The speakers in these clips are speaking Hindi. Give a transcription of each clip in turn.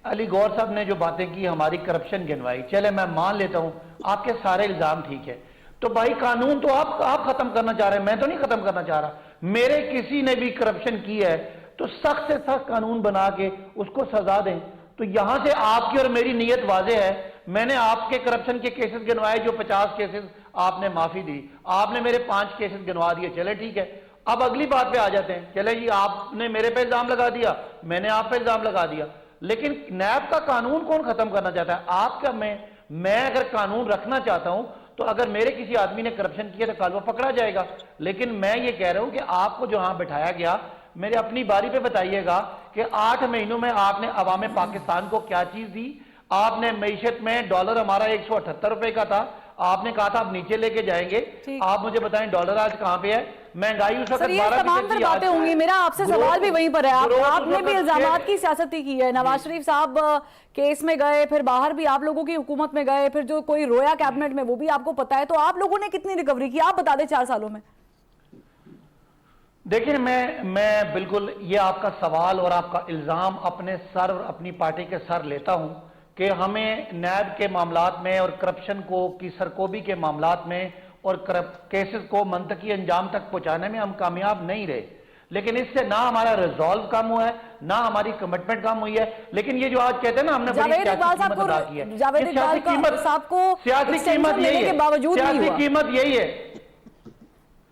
अली गौर साहब ने जो बातें की, हमारी करप्शन गिनवाई, चले मैं मान लेता हूं आपके सारे इल्जाम ठीक है, तो भाई कानून तो आप खत्म करना चाह रहे हैं, मैं तो नहीं खत्म करना चाह रहा। मेरे किसी ने भी करप्शन की है तो सख्त से सख्त कानून बना के उसको सजा दें। तो यहां से आपकी और मेरी नीयत वाजे है। मैंने आपके करप्शन के केसेस गिनवाए, जो 50 केसेस आपने माफी दी, आपने मेरे 5 केसेस गिनवा दिए, चले ठीक है। अब अगली बात पे आ जाते हैं, चले जी आपने मेरे पे इल्जाम लगा दिया, मैंने आप पे इल्जाम लगा दिया, लेकिन नैब का कानून कौन खत्म करना चाहता है? आपका मैं अगर कानून रखना चाहता हूं तो अगर मेरे किसी आदमी ने करप्शन किया तो कल वो पकड़ा जाएगा। लेकिन मैं ये कह रहा हूं कि आपको जहां बिठाया गया, मेरे अपनी बारी पे बताइएगा कि 8 महीनों में आपने अवाम पाकिस्तान को क्या चीज दी। आपने मईशत में डॉलर हमारा 178 रुपए का था, आपने कहा था आप नीचे लेके जाएंगे। आप मुझे बताएं डॉलर आज कहां पे है? महंगाई उस वक्त 12 तमाम तर बातें होंगी। मेरा आपसे सवाल भी वहीं पर है, आपने भी इल्जामात की सियासत की है। नवाज शरीफ साहब केस में गए, फिर बाहर भी आप लोगों की हुकूमत में गए, फिर जो कोई रोया कैबिनेट में वो भी आपको पता है। तो आप लोगों ने कितनी रिकवरी की, आप बता दें 4 सालों में? देखिए, मैं बिल्कुल ये आपका सवाल और आपका इल्जाम अपने सर और अपनी पार्टी के सर लेता हूं कि हमें नैब के मामलात में और करप्शन को की सरकोबी के मामलात में और केसेस को मंतकी अंजाम तक पहुंचाने में हम कामयाब नहीं रहे। लेकिन इससे ना हमारा रिजॉल्व कम हुआ है, ना हमारी कमिटमेंट कम हुई है। लेकिन ये जो आज कहते हैं ना हमने बड़ी सियासी कीमत अदा की है, सियासी कीमत यही है,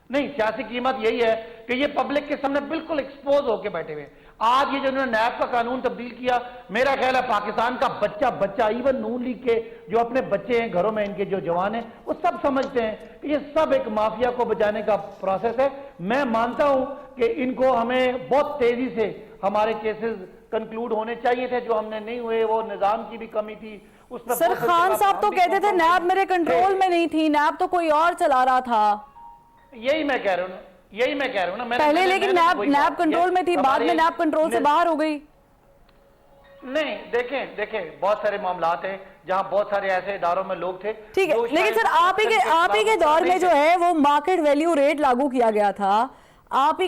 नहीं सियासी कीमत यही है कि ये पब्लिक के सामने बिल्कुल एक्सपोज होकर बैठे हुए। आज ये जो उन्होंने नैब का कानून तब्दील किया, मेरा ख्याल है पाकिस्तान का बच्चा इवन नून लीग के जो अपने बच्चे हैं घरों में, इनके जो जवान हैं, वो सब समझते हैं कि ये सब एक माफिया को बचाने का प्रोसेस है। मैं मानता हूं कि इनको हमें बहुत तेजी से हमारे केसेस कंक्लूड होने चाहिए थे, जो हमने नहीं हुए, वो निजाम की भी कमी थी। उस पर सर खान साहब तो कहते थे नैब मेरे कंट्रोल में नहीं थी, नैब तो कोई और चला रहा था। यही मैं कह रहा हूं ना, पहले लेकिन नैब कंट्रोल में थी, बाद में नैब कंट्रोल से बाहर हो गई। नहीं, देखें बहुत सारे मामलात हैं जहां बहुत सारे ऐसे इदारों में लोग थे। ठीक है, लेकिन सर आप ही के दौर में जो है वो मार्केट वैल्यू रेट लागू किया गया था, आप ही